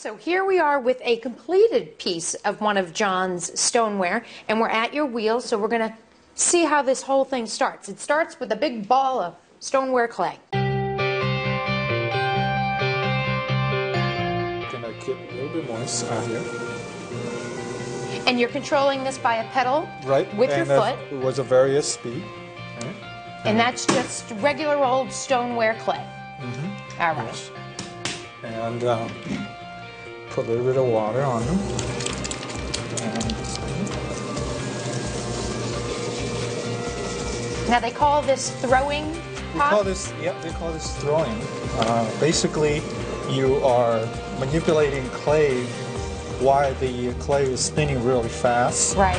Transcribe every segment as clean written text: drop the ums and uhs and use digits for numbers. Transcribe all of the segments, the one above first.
So here we are with a completed piece of one of John's stoneware, and we're at your wheel, so we're going to see how this whole thing starts. It starts with a big ball of stoneware clay. Gonna keep a little bit moist out here. And you're controlling this by a pedal, right, with your foot. It was a various speed. Right. And that's just regular old stoneware clay. Mm-hmm. All right. Yes. And put a little bit of water on them. Now they call this throwing pot? They call this throwing. Basically, you are manipulating clay while the clay is spinning really fast. Right.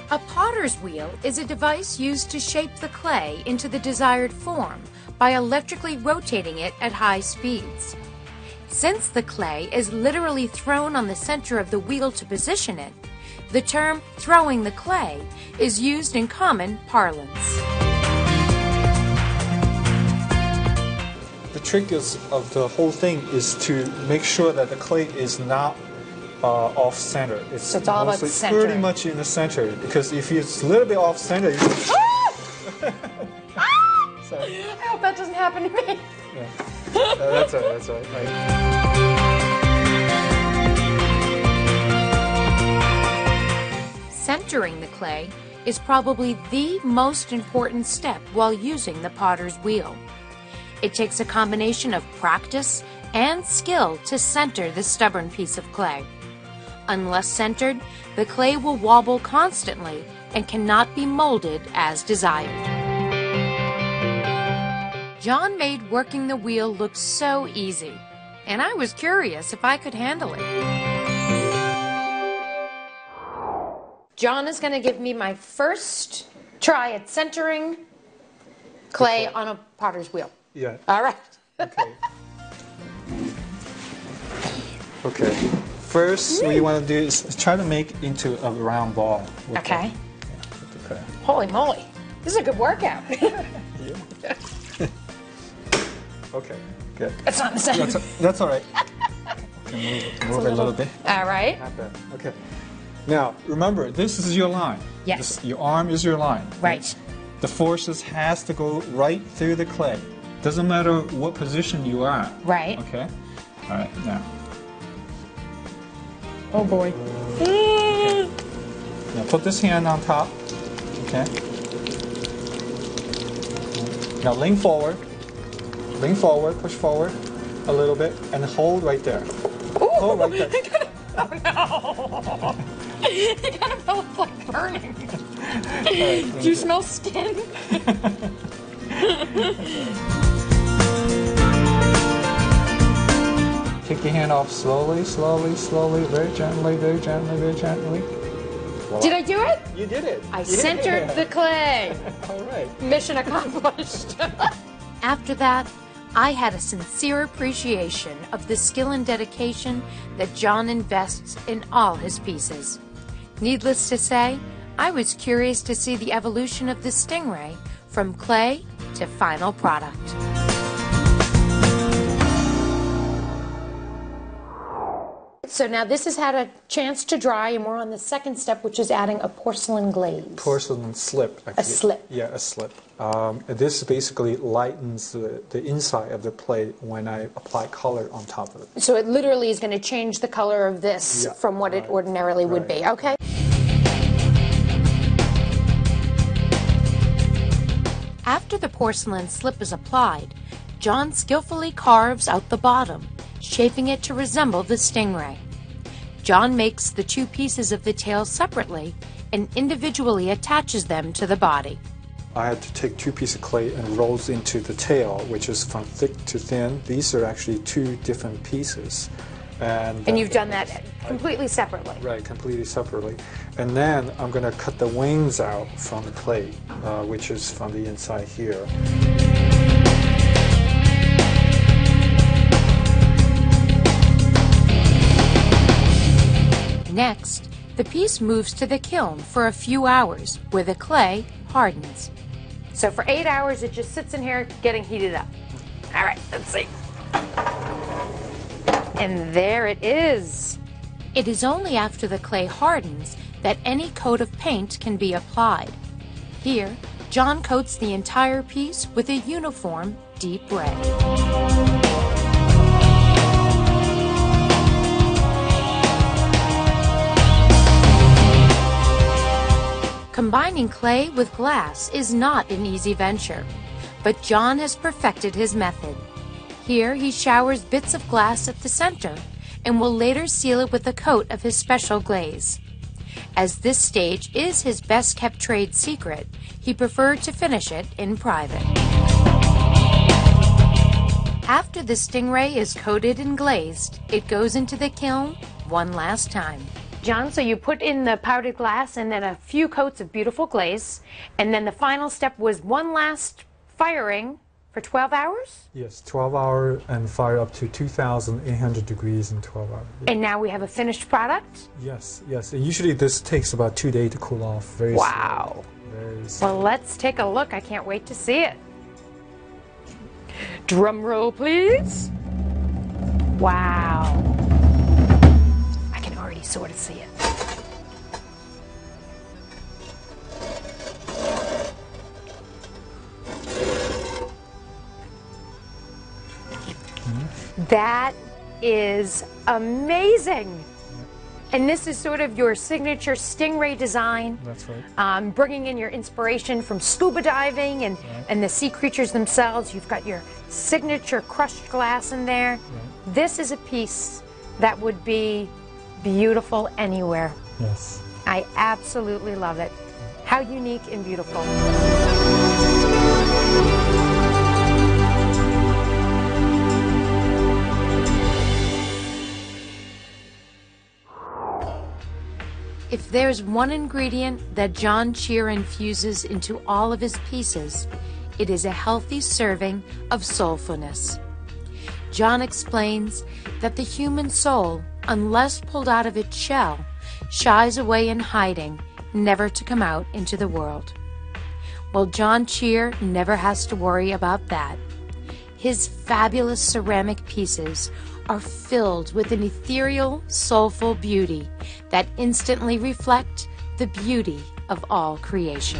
A potter's wheel is a device used to shape the clay into the desired form by electrically rotating it at high speeds. Since the clay is literally thrown on the center of the wheel to position it, the term throwing the clay is used in common parlance. The trick of the whole thing is to make sure that the clay is not off center. So it's all about center. Pretty much in the center, because if it's a little bit off center, you I hope that doesn't happen to me. Yeah. That's all right. That's all right. Centering the clay is probably the most important step while using the potter's wheel. It takes a combination of practice and skill to center this stubborn piece of clay. Unless centered, the clay will wobble constantly and cannot be molded as desired. John made working the wheel look so easy, and I was curious if I could handle it. John is going to give me my first try at centering clay on a potter's wheel. Yeah. All right. Okay. Okay. First, what you want to do is try to make into a round ball. Okay. With the clay. Holy moly. This is a good workout. Yeah. Okay, good. It's not the same. That's all right. Okay, move it a little bit. All right. Not bad. Okay. Now, remember, this is your line. Yes. Your arm is your line. Right. The forces has to go right through the clay. Doesn't matter what position you are at. Right. Okay? All right, now. Oh, boy. Okay. Now, put this hand on top. Okay? Now, lean forward. Lean forward, push forward a little bit, and hold right there. Ooh. Hold right there. Oh, no. It kind of felt like burning. Right, do you smell skin? Take your hand off slowly, slowly, slowly, very gently, very gently, very gently. Voila. Did I do it? You did it. I centered the clay. All right. Mission accomplished. After that, I had a sincere appreciation of the skill and dedication that John invests in all his pieces. Needless to say, I was curious to see the evolution of the Stingray from clay to final product. So now this has had a chance to dry, and we're on the second step, which is adding a porcelain glaze. Porcelain slip, actually. A slip. Yeah, a slip. This basically lightens the inside of the plate when I apply color on top of it. So it literally is going to change the color of this from what it ordinarily would be. Okay. After the porcelain slip is applied, John skillfully carves out the bottom, shaping it to resemble the stingray. John makes the two pieces of the tail separately and individually attaches them to the body. I had to take two pieces of clay and rolls into the tail, which is from thick to thin. These are actually two different pieces. And you've done that completely separately? Right, completely separately. And then I'm going to cut the wings out from the clay, which is from the inside here. Next, the piece moves to the kiln for a few hours, where the clay hardens. So for 8 hours, it just sits in here getting heated up. All right, let's see. And there it is. It is only after the clay hardens that any coat of paint can be applied. Here, John coats the entire piece with a uniform deep red. Combining clay with glass is not an easy venture, but John has perfected his method. Here he showers bits of glass at the center and will later seal it with a coat of his special glaze. As this stage is his best-kept trade secret, he preferred to finish it in private. After the stingray is coated and glazed, it goes into the kiln one last time. John, so you put in the powdered glass and then a few coats of beautiful glaze, and then the final step was one last firing for 12 hours? Yes, 12 hours and fire up to 2,800 degrees in 12 hours. Yeah. And now we have a finished product? Yes, yes. Usually this takes about 2 days to cool off. Very wow. Slow. Very slow. Well, let's take a look. I can't wait to see it. Drum roll, please. Wow. I can already sort of see it. That is amazing. And this is sort of your signature stingray design. That's right. Bringing in your inspiration from scuba diving and the sea creatures themselves. You've got your signature crushed glass in there. Right. This is a piece that would be beautiful anywhere. Yes. I absolutely love it. How unique and beautiful. If there's one ingredient that John Cheer infuses into all of his pieces, it is a healthy serving of soulfulness. John explains that the human soul, unless pulled out of its shell, shies away in hiding, never to come out into the world. Well, John Cheer never has to worry about that. His fabulous ceramic pieces are filled with an ethereal, soulful beauty that instantly reflect the beauty of all creation.